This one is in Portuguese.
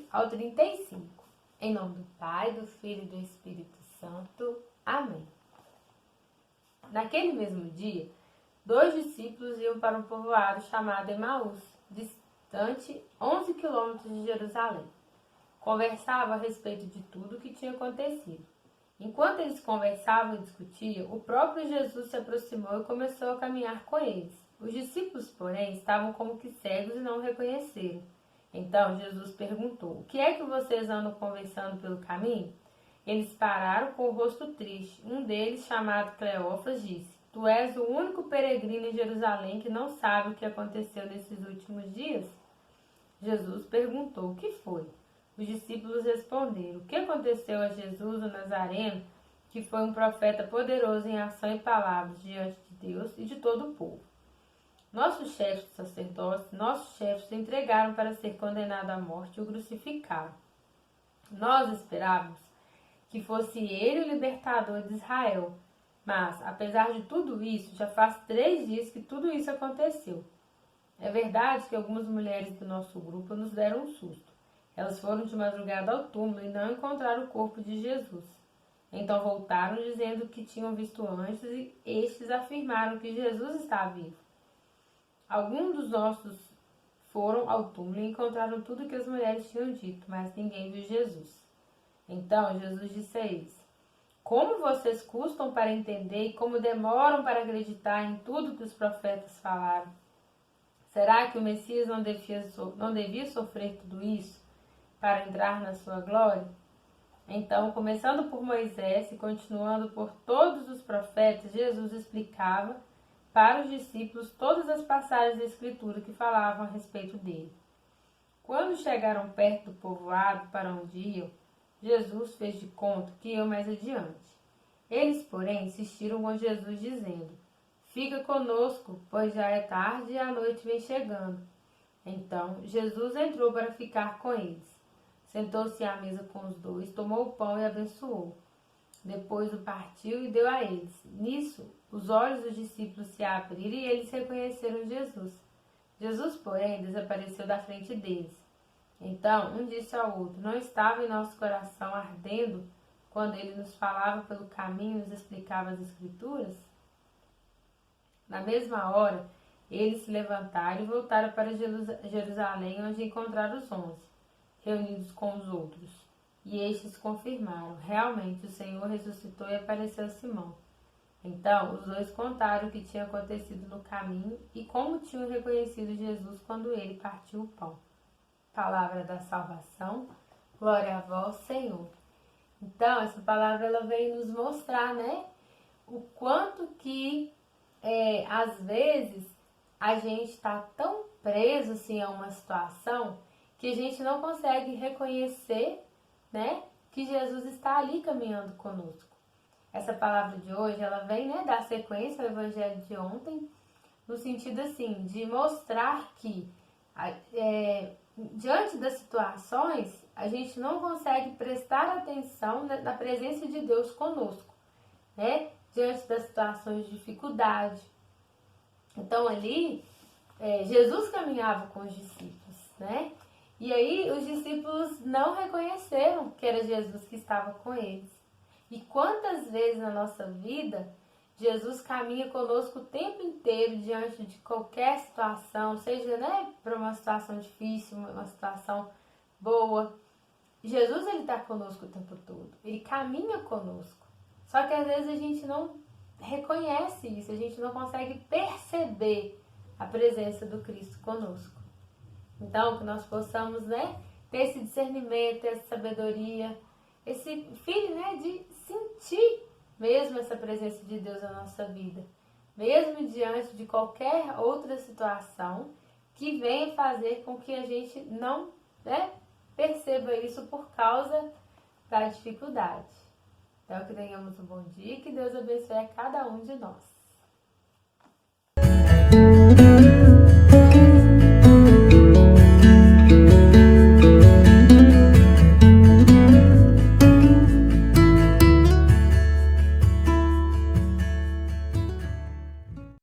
29 ao 35. Em nome do Pai, do Filho e do Espírito Santo. Amém. Naquele mesmo dia, 2 discípulos iam para um povoado chamado Emaús, distante 11 quilômetros de Jerusalém. Conversavam a respeito de tudo o que tinha acontecido. Enquanto eles conversavam e discutiam, o próprio Jesus se aproximou e começou a caminhar com eles. Os discípulos, porém, estavam como que cegos e não o reconheceram. Então Jesus perguntou: "O que é que vocês andam conversando pelo caminho?" Eles pararam com o rosto triste. Um deles, chamado Cleófas, disse: "Tu és o único peregrino em Jerusalém que não sabe o que aconteceu nesses últimos dias?" Jesus perguntou: "O que foi?" Os discípulos responderam: "O que aconteceu a Jesus, o Nazareno, que foi um profeta poderoso em ação e palavras diante de Deus e de todo o povo. Nossos chefes de sacerdotes, nossos chefes o entregaram para ser condenado à morte e o crucificaram. Nós esperávamos que fosse ele o libertador de Israel. Mas, apesar de tudo isso, já faz 3 dias que tudo isso aconteceu. É verdade que algumas mulheres do nosso grupo nos deram um susto. Elas foram de madrugada ao túmulo e não encontraram o corpo de Jesus. Então voltaram dizendo que tinham visto anjos e estes afirmaram que Jesus está vivo. Alguns dos nossos foram ao túmulo e encontraram tudo o que as mulheres tinham dito, mas ninguém viu Jesus." Então Jesus disse a eles: "Como vocês custam para entender e como demoram para acreditar em tudo que os profetas falaram? Será que o Messias não devia sofrer tudo isso para entrar na sua glória?" Então, começando por Moisés e continuando por todos os profetas, Jesus explicava para os discípulos todas as passagens da Escritura que falavam a respeito dele. Quando chegaram perto do povoado para onde iam, Jesus fez de conta que iam mais adiante. Eles, porém, insistiram com Jesus, dizendo: "Fica conosco, pois já é tarde e a noite vem chegando." Então, Jesus entrou para ficar com eles. Sentou-se à mesa com os dois, tomou o pão e abençoou. Depois o partiu e deu a eles. Nisso, os olhos dos discípulos se abriram e eles reconheceram Jesus. Jesus, porém, desapareceu da frente deles. Então, um disse ao outro: "Não estava em nosso coração ardendo quando ele nos falava pelo caminho e nos explicava as Escrituras?" Na mesma hora, eles se levantaram e voltaram para Jerusalém, onde encontraram os 11, reunidos com os outros. E estes confirmaram: "Realmente o Senhor ressuscitou e apareceu a Simão." Então, os dois contaram o que tinha acontecido no caminho e como tinham reconhecido Jesus quando ele partiu o pão. Palavra da salvação, glória a vós, Senhor. Então, essa palavra ela vem nos mostrar, né, o quanto que, às vezes, a gente está tão preso assim, a uma situação que a gente não consegue reconhecer, né, que Jesus está ali caminhando conosco. Essa palavra de hoje, ela vem, né, dar sequência ao evangelho de ontem, no sentido assim, de mostrar que diante das situações, a gente não consegue prestar atenção na presença de Deus conosco, né? Diante das situações de dificuldade. Então ali, Jesus caminhava com os discípulos, né? E aí os discípulos não reconheceram que era Jesus que estava com eles. E quantas vezes na nossa vida Jesus caminha conosco o tempo inteiro diante de qualquer situação, seja, né, para uma situação difícil, uma situação boa. Jesus, ele está conosco o tempo todo, ele caminha conosco. Só que às vezes a gente não reconhece isso, a gente não consegue perceber a presença do Cristo conosco. Então, que nós possamos, né, ter esse discernimento, essa sabedoria, esse feeling, né, de sentir mesmo essa presença de Deus na nossa vida, mesmo diante de qualquer outra situação que venha fazer com que a gente não, né, perceba isso por causa da dificuldade. Então, que tenhamos um bom dia e que Deus abençoe a cada um de nós.